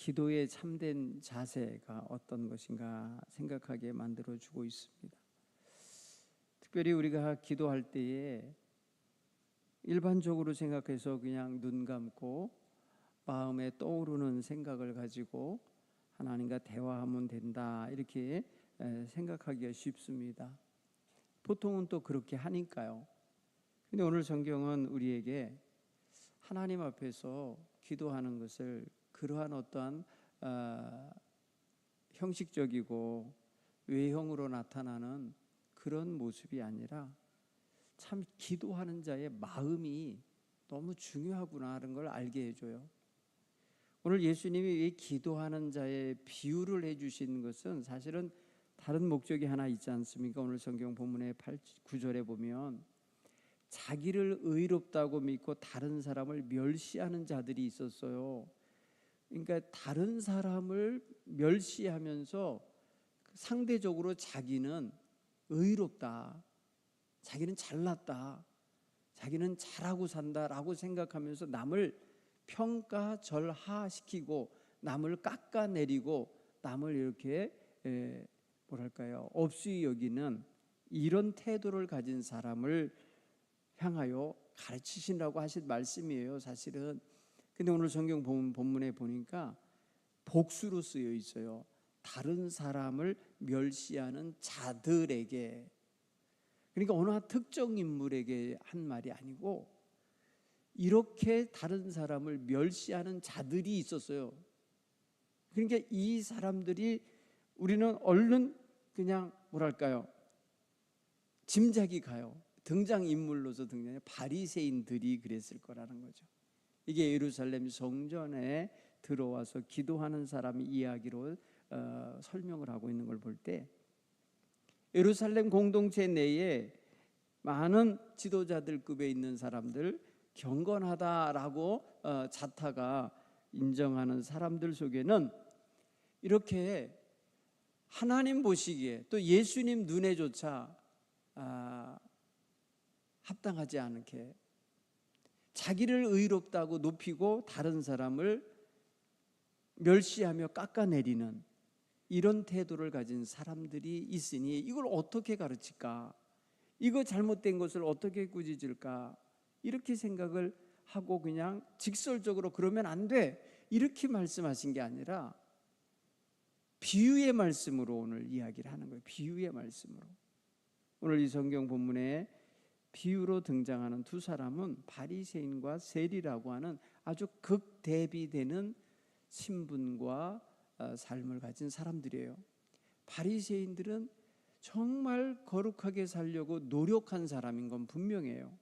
기도의 참된 자세가 어떤 것인가 생각하게 만들어주고 있습니다. 특별히 우리가 기도할 때에 일반적으로 생각해서 그냥 눈 감고 마음에 떠오르는 생각을 가지고 하나님과 대화하면 된다 이렇게 생각하기가 쉽습니다. 보통은 또 그렇게 하니까요. 근데 오늘 성경은 우리에게 하나님 앞에서 기도하는 것을 그러한 어떠한 형식적이고 외형으로 나타나는 그런 모습이 아니라 참 기도하는 자의 마음이 너무 중요하구나 하는 걸 알게 해줘요. 오늘 예수님이 이 기도하는 자의 비유를 해주신 것은 사실은 다른 목적이 하나 있지 않습니까? 오늘 성경 본문의 9절에 보면 자기를 의롭다고 믿고 다른 사람을 멸시하는 자들이 있었어요. 그러니까 다른 사람을 멸시하면서 상대적으로 자기는 의롭다, 자기는 잘났다, 자기는 잘하고 산다라고 생각하면서 남을 평가절하시키고 남을 깎아내리고 남을 이렇게 없이 여기는 이런 태도를 가진 사람을 향하여 가르치신다고 하신 말씀이에요, 사실은. 근데 오늘 성경 본문에 보니까 복수로 쓰여 있어요. 다른 사람을 멸시하는 자들에게. 그러니까 어느 특정 인물에게 한 말이 아니고 이렇게 다른 사람을 멸시하는 자들이 있었어요. 그러니까 이 사람들이 우리는 얼른 그냥 짐작이 가요. 등장인물로서 등장해 바리새인들이 그랬을 거라는 거죠. 이게 예루살렘 성전에 들어와서 기도하는 사람 이야기로 설명을 하고 있는 걸 볼 때 예루살렘 공동체 내에 많은 지도자들급에 있는 사람들, 경건하다라고 자타가 인정하는 사람들 속에는 이렇게 하나님 보시기에 또 예수님 눈에조차 합당하지 않게 자기를 의롭다고 높이고 다른 사람을 멸시하며 깎아내리는 이런 태도를 가진 사람들이 있으니 이걸 어떻게 가르칠까? 이거 잘못된 것을 어떻게 꾸짖을까? 이렇게 생각을 하고 그냥 직설적으로 그러면 안 돼 이렇게 말씀하신 게 아니라 비유의 말씀으로 오늘 이야기를 하는 거예요. 비유의 말씀으로. 오늘 이 성경 본문에 비유로 등장하는 두 사람은 바리새인과 세리라고 하는 아주 극대비되는 신분과 삶을 가진 사람들이에요. 바리새인들은 정말 거룩하게 살려고 노력한 사람인 건 분명해요.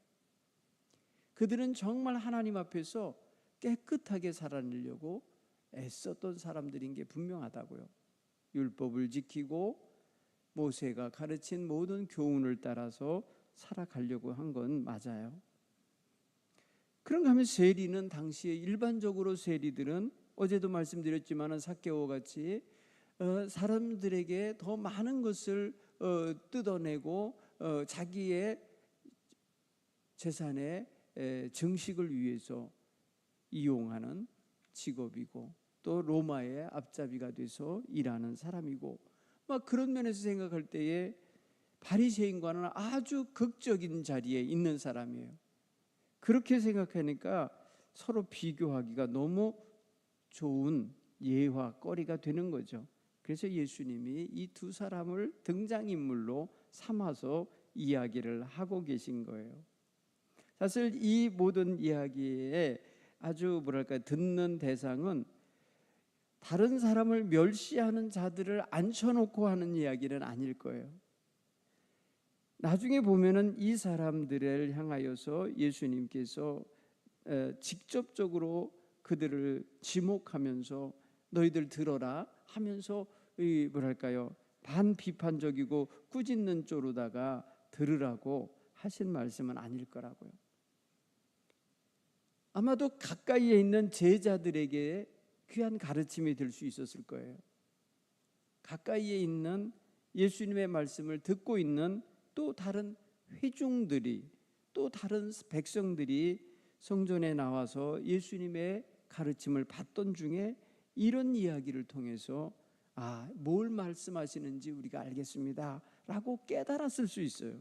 그들은 정말 하나님 앞에서 깨끗하게 살아내려고 애썼던 사람들인 게 분명하다고요. 율법을 지키고 모세가 가르친 모든 교훈을 따라서 살아가려고 한 건 맞아요. 그런가 하면 세리는 당시에 일반적으로 세리들은 어제도 말씀드렸지만 삭개오 같이 사람들에게 더 많은 것을 뜯어내고 자기의 재산의 증식을 위해서 이용하는 직업이고 또 로마의 앞잡이가 돼서 일하는 사람이고 막 그런 면에서 생각할 때에 바리새인과는 아주 극적인 자리에 있는 사람이에요. 그렇게 생각하니까 서로 비교하기가 너무 좋은 예화거리가 되는 거죠. 그래서 예수님이 이 두 사람을 등장인물로 삼아서 이야기를 하고 계신 거예요. 사실 이 모든 이야기에 아주 듣는 대상은 다른 사람을 멸시하는 자들을 앉혀놓고 하는 이야기는 아닐 거예요. 나중에 보면은 이 사람들을 향하여서 예수님께서 직접적으로 그들을 지목하면서 너희들 들어라 하면서 반비판적이고 꾸짖는 쪼로다가 들으라고 하신 말씀은 아닐 거라고요. 아마도 가까이에 있는 제자들에게 귀한 가르침이 될 수 있었을 거예요. 가까이에 있는 예수님의 말씀을 듣고 있는 또 다른 회중들이 또 다른 백성들이 성전에 나와서 예수님의 가르침을 받던 중에 이런 이야기를 통해서 뭘 말씀하시는지 우리가 알겠습니다 라고 깨달았을 수 있어요.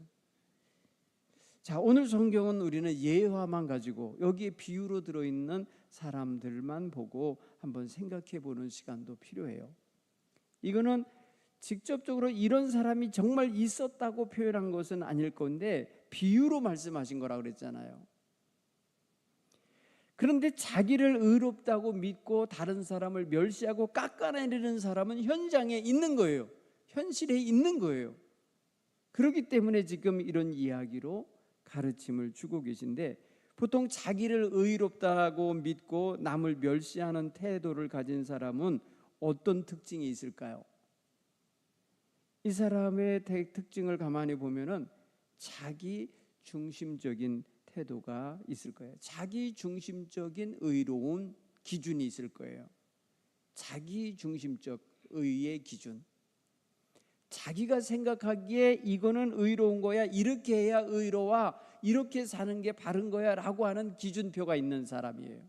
자, 오늘 성경은 우리는 예화만 가지고 여기에 비유로 들어있는 사람들만 보고 한번 생각해 보는 시간도 필요해요. 이거는 직접적으로 이런 사람이 정말 있었다고 표현한 것은 아닐 건데 비유로 말씀하신 거라 그랬잖아요. 그런데 자기를 의롭다고 믿고 다른 사람을 멸시하고 깎아내리는 사람은 현장에 있는 거예요. 현실에 있는 거예요. 그렇기 때문에 지금 이런 이야기로 가르침을 주고 계신데, 보통 자기를 의롭다고 믿고 남을 멸시하는 태도를 가진 사람은 어떤 특징이 있을까요? 이 사람의 특징을 가만히 보면은 자기 중심적인 태도가 있을 거예요. 자기 중심적인 의로운 기준이 있을 거예요. 자기 중심적 의의 기준. 자기가 생각하기에 이거는 의로운 거야, 이렇게 해야 의로워, 이렇게 사는 게 바른 거야 라고 하는 기준표가 있는 사람이에요.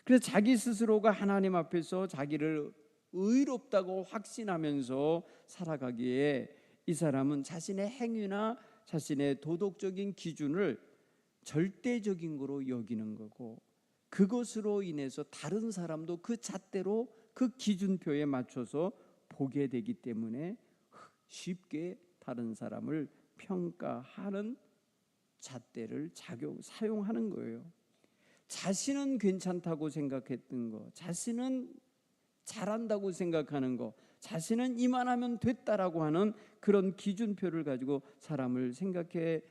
그래서 자기 스스로가 하나님 앞에서 자기를 의롭다고 확신하면서 살아가기에 이 사람은 자신의 행위나 자신의 도덕적인 기준을 절대적인 거로 여기는 거고, 그것으로 인해서 다른 사람도 그 잣대로 그 기준표에 맞춰서 보게 되기 때문에 쉽게 다른 사람을 평가하는 잣대를 사용하는 거예요. 자신은 괜찮다고 생각했던 거, 자신은 잘한다고 생각하는 거, 자신은 이만하면 됐다라고 하는 그런 기준표를 가지고 사람을 생각해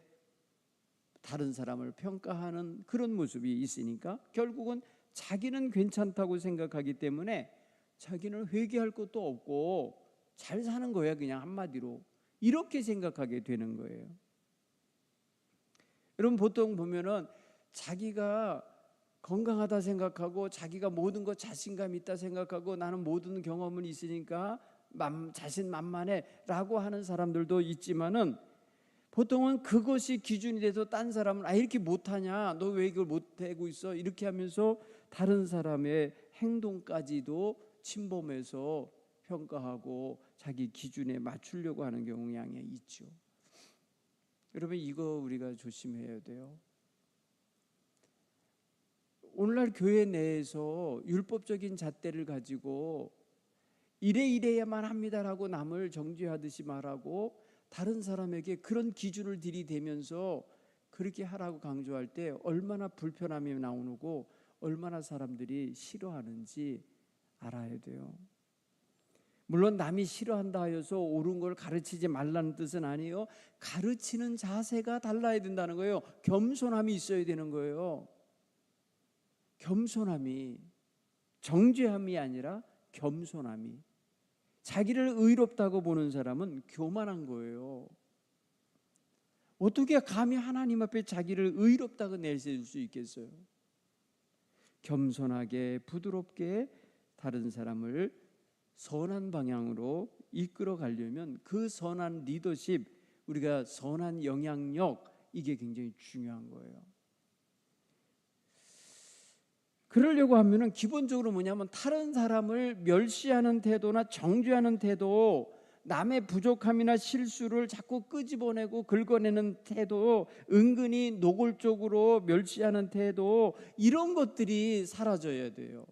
다른 사람을 평가하는 그런 모습이 있으니까 결국은 자기는 괜찮다고 생각하기 때문에 자기는 회개할 것도 없고 잘 사는 거야, 그냥 한마디로 이렇게 생각하게 되는 거예요. 여러분, 보통 보면은 자기가 건강하다 생각하고 자기가 모든 것 자신감 있다 생각하고 나는 모든 경험은 있으니까 자신만만해 라고 하는 사람들도 있지만은, 보통은 그것이 기준이 돼서 딴 사람은 이렇게 못하냐, 너 왜 이걸 못하고 있어, 이렇게 하면서 다른 사람의 행동까지도 침범해서 평가하고 자기 기준에 맞추려고 하는 경향이 있죠. 여러분, 이거 우리가 조심해야 돼요. 오늘날 교회 내에서 율법적인 잣대를 가지고 이래야만 합니다라고 남을 정죄하듯이 말하고 다른 사람에게 그런 기준을 들이대면서 그렇게 하라고 강조할 때 얼마나 불편함이 나오고 얼마나 사람들이 싫어하는지 알아야 돼요. 물론 남이 싫어한다 하여서 옳은 걸 가르치지 말라는 뜻은 아니에요. 가르치는 자세가 달라야 된다는 거예요. 겸손함이 있어야 되는 거예요. 겸손함이, 정죄함이 아니라 겸손함이. 자기를 의롭다고 보는 사람은 교만한 거예요. 어떻게 감히 하나님 앞에 자기를 의롭다고 내세울 수 있겠어요? 겸손하게 부드럽게 다른 사람을 선한 방향으로 이끌어 가려면 그 선한 리더십, 우리가 선한 영향력, 이게 굉장히 중요한 거예요. 그러려고 하면은 기본적으로 뭐냐면 다른 사람을 멸시하는 태도나 정죄하는 태도, 남의 부족함이나 실수를 자꾸 끄집어내고 긁어내는 태도, 은근히 노골적으로 멸시하는 태도, 이런 것들이 사라져야 돼요.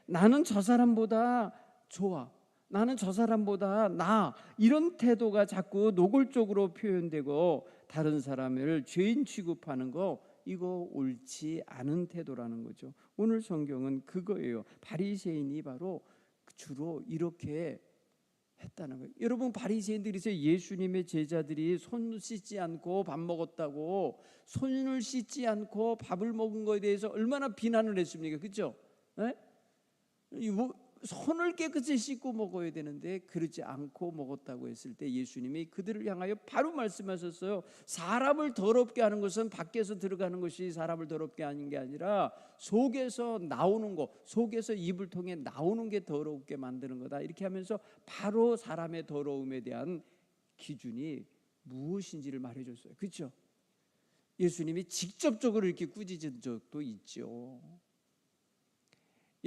나는 저 사람보다 좋아, 나는 저 사람보다 나아, 이런 태도가 자꾸 노골적으로 표현되고 다른 사람을 죄인 취급하는 거, 이거 옳지 않은 태도라는 거죠. 오늘 성경은 그거예요. 바리새인이 바로 주로 이렇게 했다는 거예요. 여러분, 바리새인들이 예수님의 제자들이 손 씻지 않고 밥 먹었다고, 손을 씻지 않고 밥을 먹은 거에 대해서 얼마나 비난을 했습니까? 그렇죠? 손을 깨끗이 씻고 먹어야 되는데 그러지 않고 먹었다고 했을 때 예수님이 그들을 향하여 바로 말씀하셨어요. 사람을 더럽게 하는 것은 밖에서 들어가는 것이 사람을 더럽게 하는 게 아니라 속에서 나오는 거, 속에서 입을 통해 나오는 게 더럽게 만드는 거다, 이렇게 하면서 바로 사람의 더러움에 대한 기준이 무엇인지를 말해줬어요. 그렇죠? 예수님이 직접적으로 이렇게 꾸짖은 적도 있죠.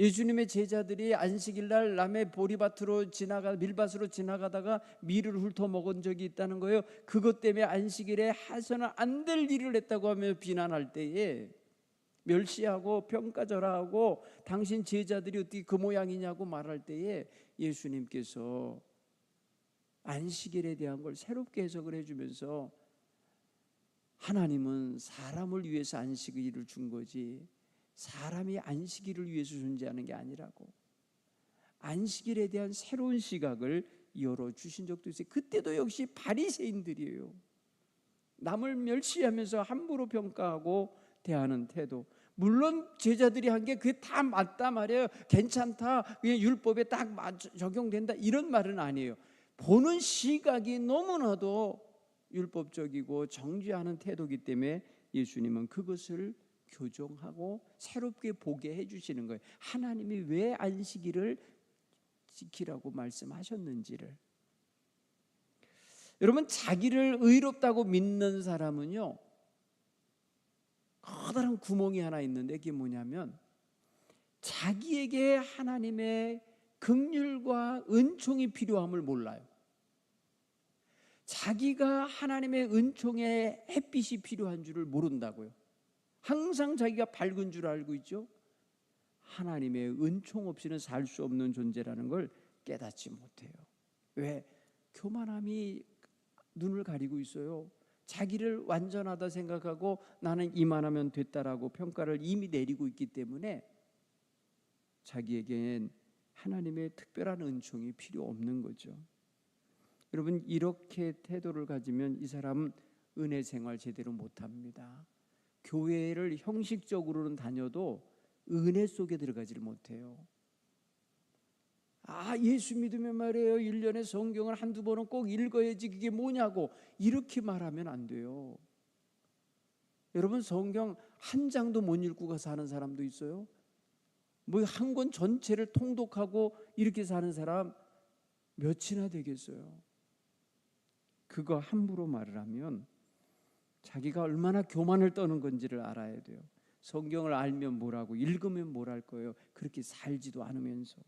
예수님의 제자들이 안식일 날 남의 보리밭으로 밀밭으로 지나가다가 밀을 훑어 먹은 적이 있다는 거예요. 그것 때문에 안식일에 해서는 안 될 일을 했다고 하며 비난할 때에, 멸시하고 평가절하하고 당신 제자들이 어떻게 그 모양이냐고 말할 때에 예수님께서 안식일에 대한 걸 새롭게 해석을 해주면서, 하나님은 사람을 위해서 안식일을 준 거지 사람이 안식일을 위해서 존재하는 게 아니라고, 안식일에 대한 새로운 시각을 열어주신 적도 있어요. 그때도 역시 바리새인들이에요. 남을 멸시하면서 함부로 평가하고 대하는 태도. 물론 제자들이 한 게 그게 다 맞다 말이에요. 괜찮다, 그냥 율법에 딱 적용된다, 이런 말은 아니에요. 보는 시각이 너무나도 율법적이고 정죄하는 태도이기 때문에 예수님은 그것을 교정하고 새롭게 보게 해주시는 거예요. 하나님이 왜 안식일을 지키라고 말씀하셨는지를. 여러분, 자기를 의롭다고 믿는 사람은요, 커다란 구멍이 하나 있는데, 그게 뭐냐면 자기에게 하나님의 긍휼과 은총이 필요함을 몰라요. 자기가 하나님의 은총의 햇빛이 필요한 줄을 모른다고요. 항상 자기가 밝은 줄 알고 있죠. 하나님의 은총 없이는 살 수 없는 존재라는 걸 깨닫지 못해요. 왜? 교만함이 눈을 가리고 있어요. 자기를 완전하다 생각하고 나는 이만하면 됐다라고 평가를 이미 내리고 있기 때문에 자기에겐 하나님의 특별한 은총이 필요 없는 거죠. 여러분, 이렇게 태도를 가지면 이 사람은 은혜 생활 제대로 못합니다. 교회를 형식적으로는 다녀도 은혜 속에 들어가지를 못해요. 예수 믿으면 말이에요, 1년에 성경을 한두 번은 꼭 읽어야지, 그게 뭐냐고 이렇게 말하면 안 돼요. 여러분, 성경 한 장도 못 읽고 가서 사는 사람도 있어요. 뭐 한 권 전체를 통독하고 이렇게 사는 사람 몇이나 되겠어요. 그거 함부로 말을 하면 자기가 얼마나 교만을 떠는 건지를 알아야 돼요. 성경을 알면 뭐라고, 읽으면 뭘 할 거예요. 그렇게 살지도 않으면서.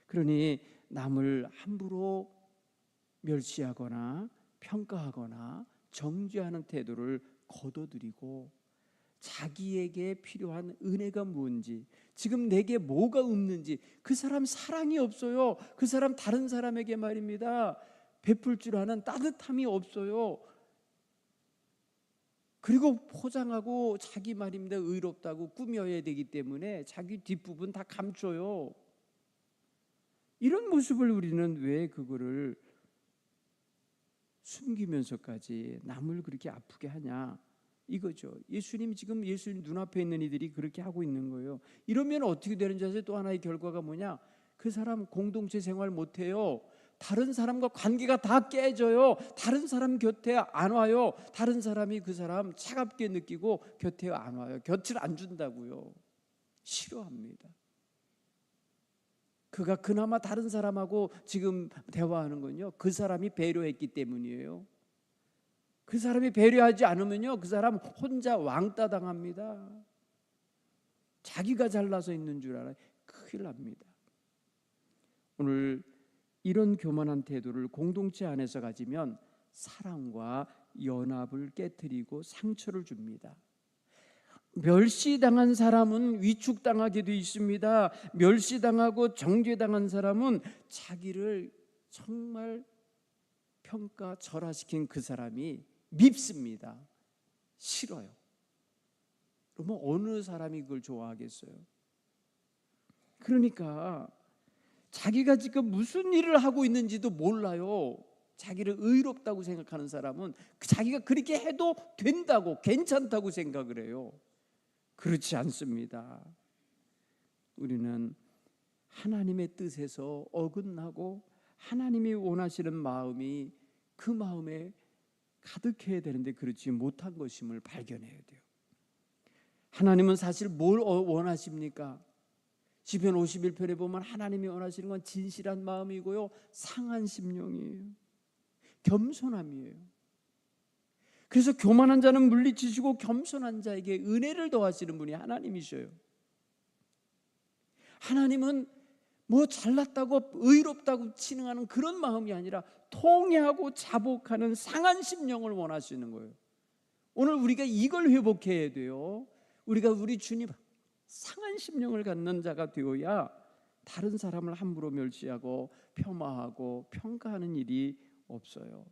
그러니 남을 함부로 멸시하거나 평가하거나 정죄하는 태도를 거둬들이고, 자기에게 필요한 은혜가 뭔지, 지금 내게 뭐가 없는지, 그 사람 사랑이 없어요. 그 사람 다른 사람에게 말입니다, 베풀 줄 아는 따뜻함이 없어요. 그리고 포장하고 자기 말입니다, 의롭다고 꾸며야 되기 때문에 자기 뒷부분 다 감춰요. 이런 모습을 우리는 왜 그거를 숨기면서까지 남을 그렇게 아프게 하냐, 이거죠. 예수님 눈앞에 있는 이들이 그렇게 하고 있는 거예요. 이러면 어떻게 되는지 아세요? 또 하나의 결과가 뭐냐? 그 사람 공동체 생활 못해요. 다른 사람과 관계가 다 깨져요. 다른 사람 곁에 안 와요. 다른 사람이 그 사람 차갑게 느끼고 곁에 안 와요. 곁을 안 준다고요. 싫어합니다. 그가 그나마 다른 사람하고 지금 대화하는 건요, 그 사람이 배려했기 때문이에요. 그 사람이 배려하지 않으면요, 그 사람 혼자 왕따 당합니다. 자기가 잘나서 있는 줄 알아요. 큰일 납니다. 오늘 이런 교만한 태도를 공동체 안에서 가지면 사랑과 연합을 깨트리고 상처를 줍니다. 멸시당한 사람은 위축당하게 돼 있습니다. 멸시당하고 정죄당한 사람은 자기를 정말 평가 절하시킨 그 사람이 밉습니다. 싫어요. 그러면 어느 사람이 그걸 좋아하겠어요? 그러니까 자기가 지금 무슨 일을 하고 있는지도 몰라요. 자기를 의롭다고 생각하는 사람은 자기가 그렇게 해도 된다고, 괜찮다고 생각을 해요. 그렇지 않습니다. 우리는 하나님의 뜻에서 어긋나고 하나님이 원하시는 마음이 그 마음에 가득해야 되는데 그렇지 못한 것임을 발견해야 돼요. 하나님은 사실 뭘 원하십니까? 시편 51편에 보면 하나님이 원하시는 건 진실한 마음이고요, 상한 심령이에요. 겸손함이에요. 그래서 교만한 자는 물리치시고 겸손한 자에게 은혜를 더하시는 분이 하나님이셔요. 하나님은 뭐 잘났다고 의롭다고 치능하는 그런 마음이 아니라 통회하고 자복하는 상한 심령을 원하시는 거예요. 오늘 우리가 이걸 회복해야 돼요. 우리가 우리 주님 상한 심령을 갖는 자가 되어야 다른 사람을 함부로 멸시하고 폄하하고 평가하는 일이 없어요.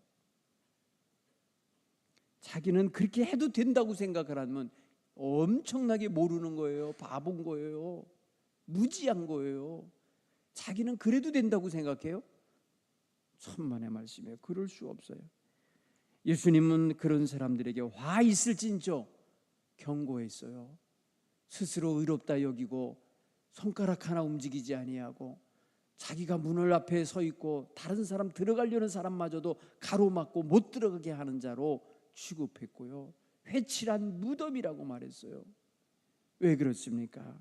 자기는 그렇게 해도 된다고 생각을 하면 엄청나게 모르는 거예요. 바본 거예요. 무지한 거예요. 자기는 그래도 된다고 생각해요? 천만의 말씀이에요. 그럴 수 없어요. 예수님은 그런 사람들에게 화 있을진저 경고했어요. 스스로 의롭다 여기고 손가락 하나 움직이지 아니하고 자기가 문을 앞에 서 있고 다른 사람 들어가려는 사람마저도 가로막고 못 들어가게 하는 자로 취급했고요. 회칠한 무덤이라고 말했어요. 왜 그렇습니까?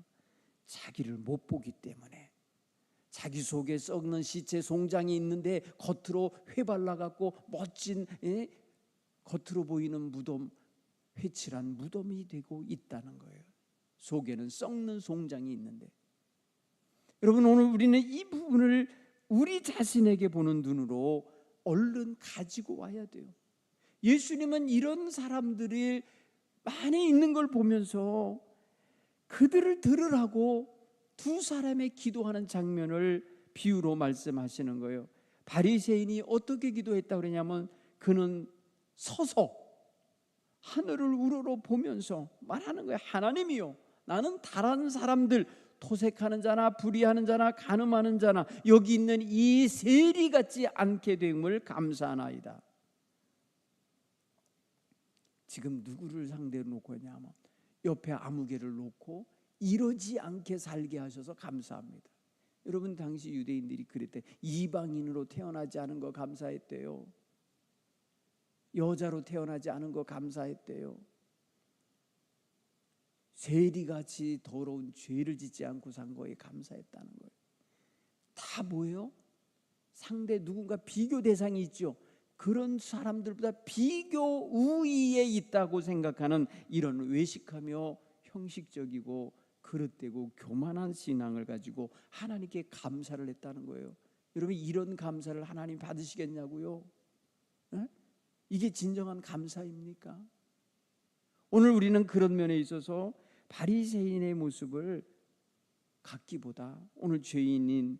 자기를 못 보기 때문에. 자기 속에 썩는 시체 송장이 있는데 겉으로 회발라갖고 멋진 겉으로 보이는 무덤, 회칠한 무덤이 되고 있다는 거예요. 속에는 썩는 송장이 있는데. 여러분, 오늘 우리는 이 부분을 우리 자신에게 보는 눈으로 얼른 가지고 와야 돼요. 예수님은 이런 사람들이 많이 있는 걸 보면서 그들을 들으라고 두 사람의 기도하는 장면을 비유로 말씀하시는 거예요. 바리새인이 어떻게 기도했다고 그러냐면 그는 서서 하늘을 우러러 보면서 말하는 거예요. 하나님이요, 나는 다른 사람들, 토색하는 자나 불의하는 자나 간음하는 자나 여기 있는 이 세리 같지 않게 됨을 감사하나이다. 지금 누구를 상대로 놓고 했냐면 옆에 아무개를 놓고 이러지 않게 살게 하셔서 감사합니다. 여러분, 당시 유대인들이 그랬대. 이방인으로 태어나지 않은 거 감사했대요. 여자로 태어나지 않은 거 감사했대요. 세리같이 더러운 죄를 짓지 않고 산 거에 감사했다는 거예요. 다 뭐예요? 상대 누군가 비교 대상이 있죠. 그런 사람들보다 비교 우위에 있다고 생각하는 이런 외식하며 형식적이고 그릇되고 교만한 신앙을 가지고 하나님께 감사를 했다는 거예요. 여러분, 이런 감사를 하나님 받으시겠냐고요? 네? 이게 진정한 감사입니까? 오늘 우리는 그런 면에 있어서 바리새인의 모습을 갖기보다 오늘 죄인인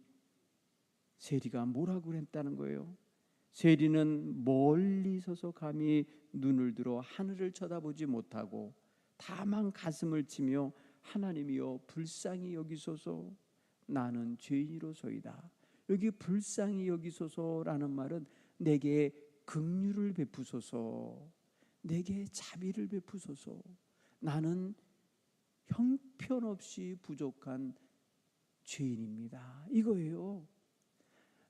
세리가 뭐라고 그랬다는 거예요? 세리는 멀리 서서 감히 눈을 들어 하늘을 쳐다보지 못하고 다만 가슴을 치며 하나님이여 불쌍히 여기소서, 나는 죄인이로소이다. 여기 불쌍히 여기소서라는 말은 내게 긍휼을 베푸소서, 내게 자비를 베푸소서, 나는 형편없이 부족한 죄인입니다, 이거예요.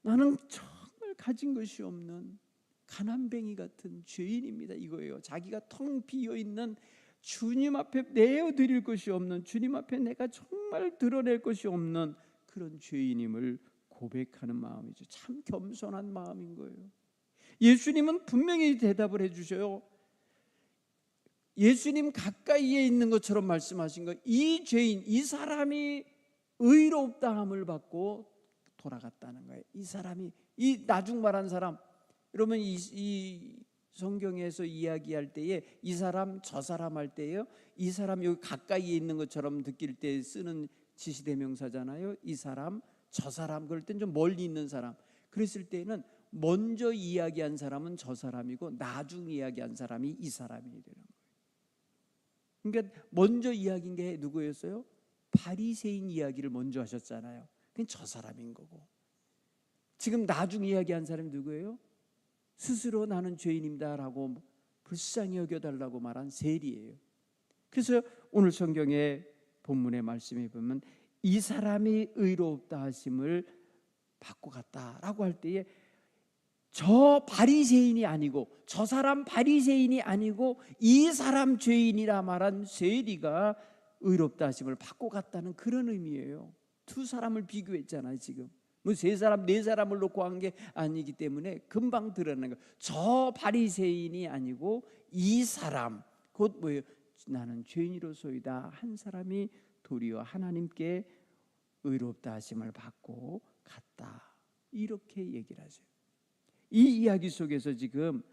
나는 정말 가진 것이 없는 가난뱅이 같은 죄인입니다, 이거예요. 자기가 텅 비어있는, 주님 앞에 내어드릴 것이 없는, 주님 앞에 내가 정말 드러낼 것이 없는 그런 죄인임을 고백하는 마음이죠. 참 겸손한 마음인 거예요. 예수님은 분명히 대답을 해주셔요. 예수님 가까이에 있는 것처럼 말씀하신 거예요. 이 죄인, 이 사람이 의롭다함을 받고 돌아갔다는 거예요. 이 사람이, 이 나중 말한 사람, 여러분 이 성경에서 이야기할 때에 이 사람 저 사람 할 때에요, 이 사람 여기 가까이에 있는 것처럼 느낄 때 쓰는 지시대명사잖아요. 이 사람 저 사람, 그럴 땐 좀 멀리 있는 사람. 그랬을 때는 먼저 이야기한 사람은 저 사람이고 나중 이야기한 사람이 이 사람이 되는 거예요. 그러니까 먼저 이야기한 게 누구였어요? 바리새인 이야기를 먼저 하셨잖아요. 그건 저 사람인 거고, 지금 나중 이야기한 사람이 누구예요? 스스로 나는 죄인입니다라고 불쌍히 여겨달라고 말한 세리예요. 그래서 오늘 성경의 본문의 말씀에 보면 이 사람이 의롭다 하심을 받고 갔다라고 할 때에 저 바리새인이 아니고, 저 사람 바리새인이 아니고 이 사람 죄인이라 말한 세리가 의롭다 하심을 받고 갔다는 그런 의미예요. 두 사람을 비교했잖아요. 지금 뭐 세 사람 네 사람을 놓고 한 게 아니기 때문에 금방 드러나는 거예요. 저 바리새인이 아니고 이 사람, 곧 뭐예요? 나는 죄인이로소이다 한 사람이 도리어 하나님께 의롭다 하심을 받고 갔다. 이렇게 얘기를 하죠. 이 이야기 속에서 지금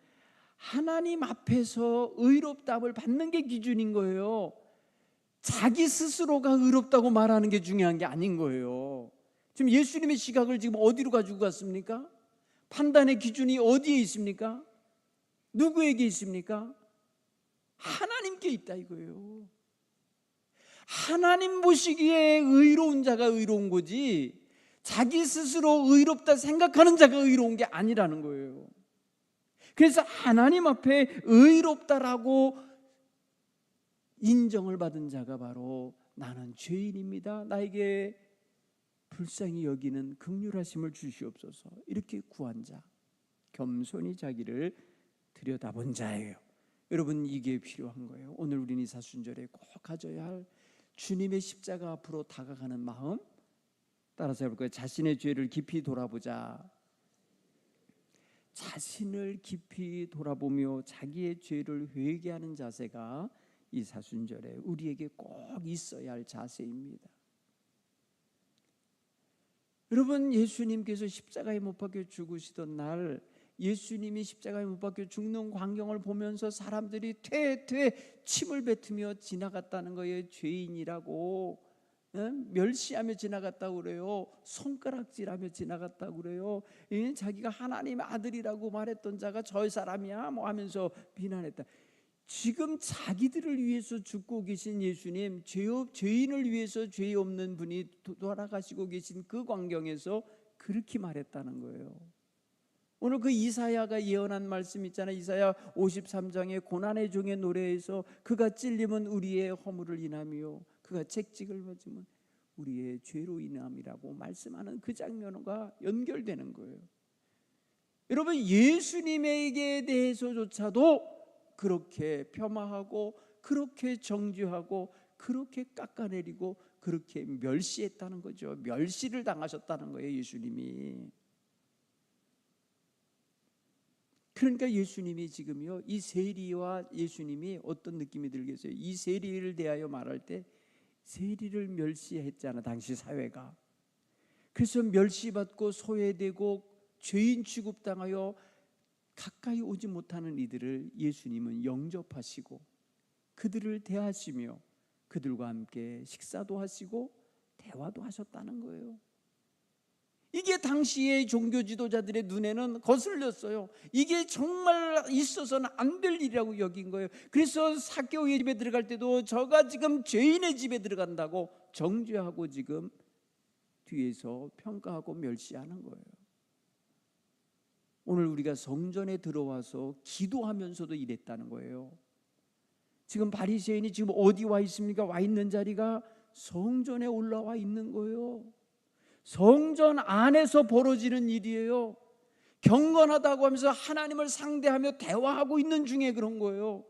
하나님 앞에서 의롭다함을 받는 게 기준인 거예요. 자기 스스로가 의롭다고 말하는 게 중요한 게 아닌 거예요. 지금 예수님의 시각을 지금 어디로 가지고 갔습니까? 판단의 기준이 어디에 있습니까? 누구에게 있습니까? 하나님께 있다 이거예요. 하나님 보시기에 의로운 자가 의로운 거지, 자기 스스로 의롭다 생각하는 자가 의로운 게 아니라는 거예요. 그래서 하나님 앞에 의롭다라고 인정을 받은 자가 바로 나는 죄인입니다, 나에게 불쌍히 여기는 긍휼하심을 주시옵소서, 이렇게 구한 자, 겸손히 자기를 들여다본 자예요. 여러분, 이게 필요한 거예요. 오늘 우리는 이 사순절에 꼭 가져야 할 주님의 십자가 앞으로 다가가는 마음 따라서 해볼 거예요. 자신의 죄를 깊이 돌아보자. 자신을 깊이 돌아보며 자기의 죄를 회개하는 자세가 이 사순절에 우리에게 꼭 있어야 할 자세입니다. 여러분, 예수님께서 십자가에 못 박혀 죽으시던 날, 예수님이 십자가에 못 박혀 죽는 광경을 보면서 사람들이 퇴퇴 침을 뱉으며 지나갔다는 거예요. 죄인이라고 멸시하며 지나갔다고 그래요. 손가락질하며 지나갔다고 그래요. 자기가 하나님의 아들이라고 말했던 자가 저 사람이야 뭐 하면서 비난했다. 지금 자기들을 위해서 죽고 계신 예수님, 죄인을 위해서 죄 없는 분이 돌아가시고 계신 그 광경에서 그렇게 말했다는 거예요. 오늘 그 이사야가 예언한 말씀 있잖아요. 이사야 53장의 고난의 종의 노래에서 그가 찔림은 우리의 허물을 인하며 그가 채찍을 맞으면 우리의 죄로 인함이라고 말씀하는 그 장면과 연결되는 거예요. 여러분, 예수님에게 대해서조차도 그렇게 폄하하고 그렇게 정죄하고 그렇게 깎아내리고 그렇게 멸시했다는 거죠. 멸시를 당하셨다는 거예요, 예수님이. 그러니까 예수님이 지금요, 이 세리와 예수님이 어떤 느낌이 들겠어요? 이 세리를 대하여 말할 때 세리를 멸시했잖아, 당시 사회가. 그래서 멸시받고 소외되고 죄인 취급당하여 가까이 오지 못하는 이들을 예수님은 영접하시고 그들을 대하시며 그들과 함께 식사도 하시고 대화도 하셨다는 거예요. 이게 당시의 종교 지도자들의 눈에는 거슬렸어요. 이게 정말 있어서는 안 될 일이라고 여긴 거예요. 그래서 삭개오의 집에 들어갈 때도 저가 지금 죄인의 집에 들어간다고 정죄하고 지금 뒤에서 평가하고 멸시하는 거예요. 오늘 우리가 성전에 들어와서 기도하면서도 이랬다는 거예요. 지금 바리새인이 지금 어디 와 있습니까? 와 있는 자리가 성전에 올라와 있는 거예요. 성전 안에서 벌어지는 일이에요. 경건하다고 하면서 하나님을 상대하며 대화하고 있는 중에 그런 거예요.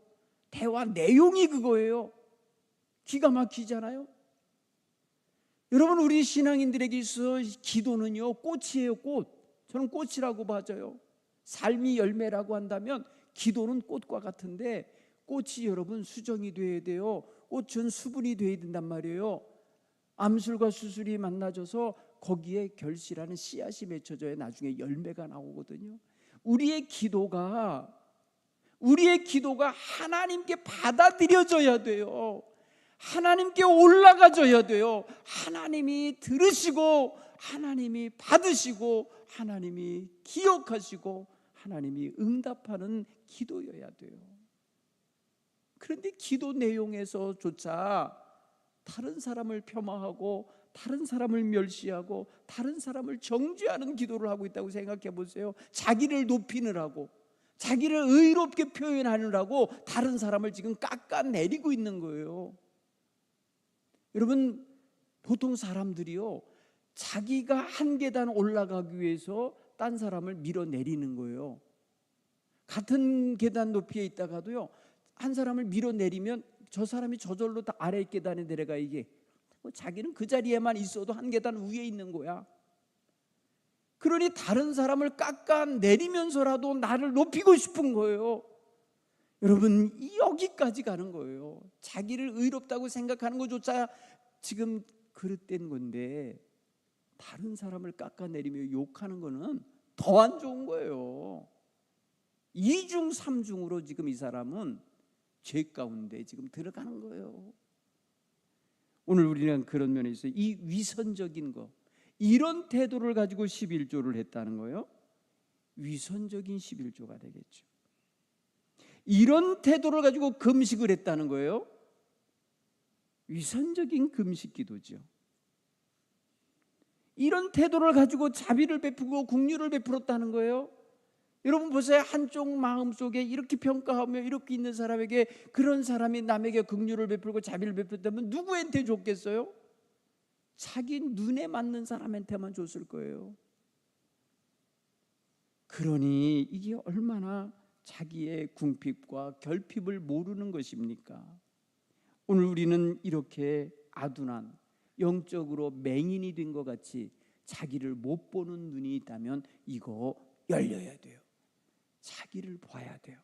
대화 내용이 그거예요. 기가 막히잖아요. 여러분, 우리 신앙인들에게 있어 기도는요, 꽃이에요. 꽃. 저는 꽃이라고 봐져요. 삶이 열매라고 한다면 기도는 꽃과 같은데, 꽃이 여러분 수정이 돼야 돼요. 꽃은 수분이 돼야 된단 말이에요. 암술과 수술이 만나져서 거기에 결실하는 씨앗이 맺혀져야 나중에 열매가 나오거든요. 우리의 기도가 하나님께 받아들여져야 돼요. 하나님께 올라가져야 돼요. 하나님이 들으시고 하나님이 받으시고 하나님이 기억하시고 하나님이 응답하는 기도여야 돼요. 그런데 기도 내용에서조차 다른 사람을 폄하하고 다른 사람을 멸시하고 다른 사람을 정죄하는 기도를 하고 있다고 생각해 보세요. 자기를 높이느라고, 자기를 의롭게 표현하느라고 다른 사람을 지금 깎아내리고 있는 거예요. 여러분, 보통 사람들이요, 자기가 한 계단 올라가기 위해서 딴 사람을 밀어내리는 거예요. 같은 계단 높이에 있다가도요, 한 사람을 밀어내리면 저 사람이 저절로 다 아래 계단에 내려가. 이게 자기는 그 자리에만 있어도 한 계단 위에 있는 거야. 그러니 다른 사람을 깎아내리면서라도 나를 높이고 싶은 거예요. 여러분, 여기까지 가는 거예요. 자기를 의롭다고 생각하는 것조차 지금 그릇된 건데, 다른 사람을 깎아내리며 욕하는 거는 더 안 좋은 거예요. 2중 3중으로 지금 이 사람은 죄 가운데 지금 들어가는 거예요. 오늘 우리는 그런 면에 있어서 이 위선적인 거, 이런 태도를 가지고 11조를 했다는 거예요. 위선적인 11조가 되겠죠. 이런 태도를 가지고 금식을 했다는 거예요. 위선적인 금식 기도죠. 이런 태도를 가지고 자비를 베푸고 긍휼을 베풀었다는 거예요. 여러분 보세요. 한쪽 마음속에 이렇게 평가하며 이렇게 있는 사람에게, 그런 사람이 남에게 긍휼을 베풀고 자비를 베풀었다면 누구한테 줬겠어요? 자기 눈에 맞는 사람한테만 줬을 거예요. 그러니 이게 얼마나 자기의 궁핍과 결핍을 모르는 것입니까? 오늘 우리는 이렇게 아둔한, 영적으로 맹인이 된 것 같이 자기를 못 보는 눈이 있다면 이거 열려야 돼요. 자기를 봐야 돼요.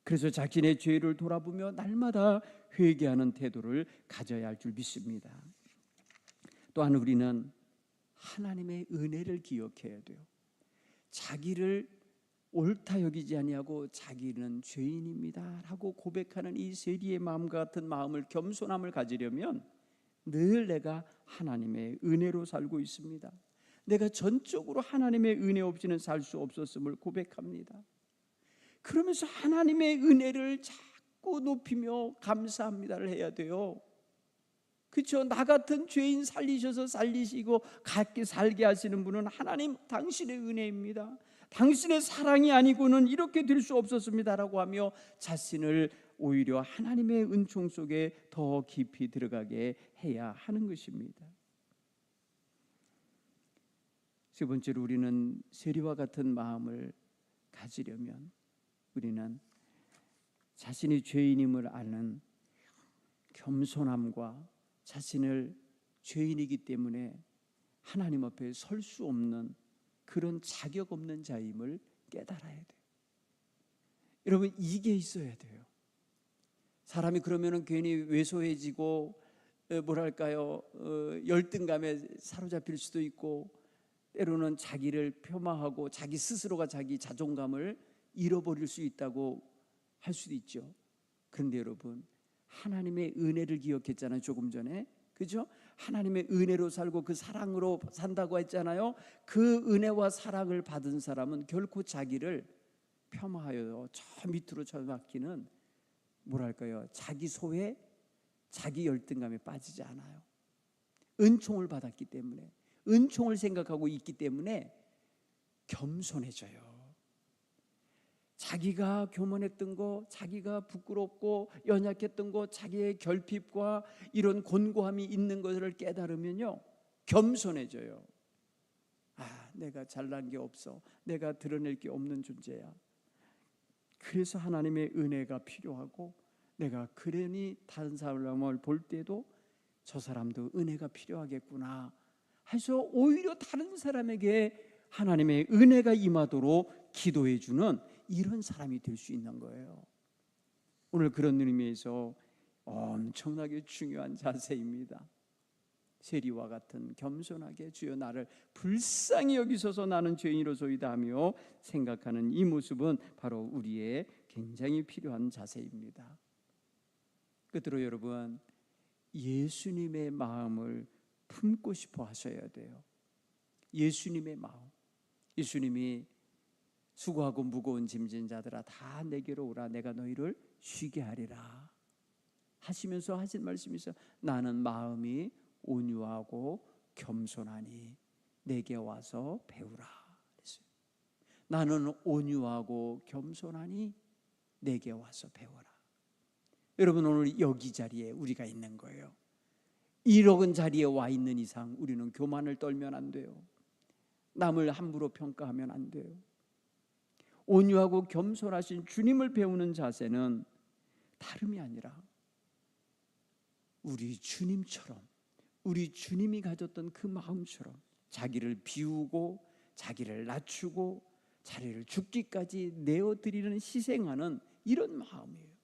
그래서 자신의 죄를 돌아보며 날마다 회개하는 태도를 가져야 할 줄 믿습니다. 또한 우리는 하나님의 은혜를 기억해야 돼요. 자기를 옳다 여기지 아니하고 자기는 죄인입니다 라고 고백하는 이 세리의 마음과 같은 마음을, 겸손함을 가지려면 늘 내가 하나님의 은혜로 살고 있습니다, 내가 전적으로 하나님의 은혜 없이는 살 수 없었음을 고백합니다. 그러면서 하나님의 은혜를 자꾸 높이며 감사합니다를 해야 돼요. 그렇죠? 나 같은 죄인 살리셔서 살리시고 같게 살게 하시는 분은 하나님 당신의 은혜입니다, 당신의 사랑이 아니고는 이렇게 될 수 없었습니다라고 하며 자신을 오히려 하나님의 은총 속에 더 깊이 들어가게 해야 하는 것입니다. 세 번째로 우리는 세리와 같은 마음을 가지려면 우리는 자신이 죄인임을 아는 겸손함과 자신을 죄인이기 때문에 하나님 앞에 설 수 없는 그런 자격 없는 자임을 깨달아야 돼요. 여러분 이게 있어야 돼요. 사람이 그러면은 괜히 왜소해지고 뭐랄까요, 열등감에 사로잡힐 수도 있고, 때로는 자기를 폄하하고 자기 스스로가 자기 자존감을 잃어버릴 수 있다고 할 수도 있죠. 그런데 여러분 하나님의 은혜를 기억했잖아요. 조금 전에, 그죠? 하나님의 은혜로 살고 그 사랑으로 산다고 했잖아요. 그 은혜와 사랑을 받은 사람은 결코 자기를 폄하하여 저 밑으로 처박히는 뭐랄까요, 자기 소외, 자기 열등감에 빠지지 않아요. 은총을 받았기 때문에, 은총을 생각하고 있기 때문에 겸손해져요. 자기가 교만했던 거, 자기가 부끄럽고 연약했던 거, 자기의 결핍과 이런 곤고함이 있는 것을 깨달으면요 겸손해져요. 아, 내가 잘난 게 없어, 내가 드러낼 게 없는 존재야. 그래서 하나님의 은혜가 필요하고, 내가 그러니 다른 사람을 볼 때도 저 사람도 은혜가 필요하겠구나 해서 오히려 다른 사람에게 하나님의 은혜가 임하도록 기도해 주는 이런 사람이 될 수 있는 거예요. 오늘 그런 의미에서 엄청나게 중요한 자세입니다. 세리와 같은 겸손하게 주여 나를 불쌍히 여기소서 나는 죄인으로소이다 하며 생각하는 이 모습은 바로 우리의 굉장히 필요한 자세입니다. 끝으로 여러분, 예수님의 마음을 품고 싶어 하셔야 돼요. 예수님의 마음. 예수님이 수고하고 무거운 짐진 자들아 다 내게로 오라 내가 너희를 쉬게 하리라 하시면서 하신 말씀이 있어요. 나는 마음이 온유하고 겸손하니 내게 와서 배우라 그랬어요. 나는 온유하고 겸손하니 내게 와서 배워라. 여러분 오늘 여기 자리에 우리가 있는 거예요. 이런 자리에 와 있는 이상 우리는 교만을 떨면 안 돼요. 남을 함부로 평가하면 안 돼요. 온유하고 겸손하신 주님을 배우는 자세는 다름이 아니라 우리 주님처럼, 우리 주님이 가졌던 그 마음처럼 자기를 비우고 자기를 낮추고 자기를 죽기까지 내어드리는 희생하는 이런 마음이에요.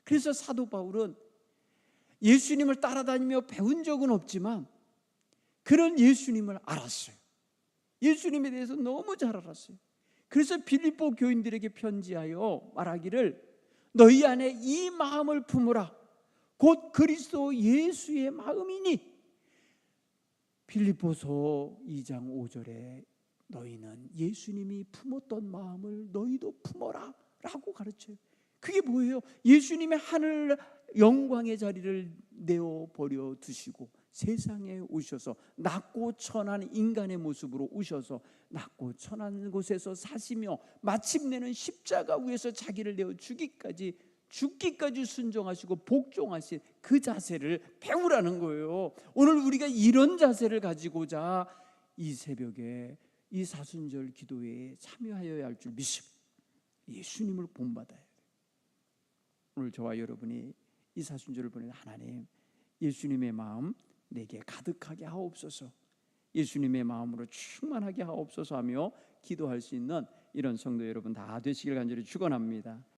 그래서 사도 바울은 예수님을 따라다니며 배운 적은 없지만 그런 예수님을 알았어요. 예수님에 대해서 너무 잘 알았어요. 그래서 빌립보 교인들에게 편지하여 말하기를 너희 안에 이 마음을 품으라. 곧 그리스도 예수의 마음이니. 빌립보서 2장 5절에 너희는 예수님이 품었던 마음을 너희도 품어라 라고 가르쳐요. 그게 뭐예요? 예수님의 하늘 영광의 자리를 내어버려 두시고 세상에 오셔서 낮고 천한 인간의 모습으로 오셔서 낮고 천한 곳에서 사시며 마침내는 십자가 위에서 자기를 내어 죽기까지 순종하시고 복종하신 그 자세를 배우라는 거예요. 오늘 우리가 이런 자세를 가지고자 이 새벽에 이 사순절 기도회에 참여하여야 할 줄 믿습니다. 예수님을 본받아야 돼요. 오늘 저와 여러분이 이 사순절을 보내는 하나님, 예수님의 마음 내게 가득하게 하옵소서, 예수님의 마음으로 충만하게 하옵소서 하며 기도할 수 있는 이런 성도 여러분 다 되시길 간절히 축원합니다.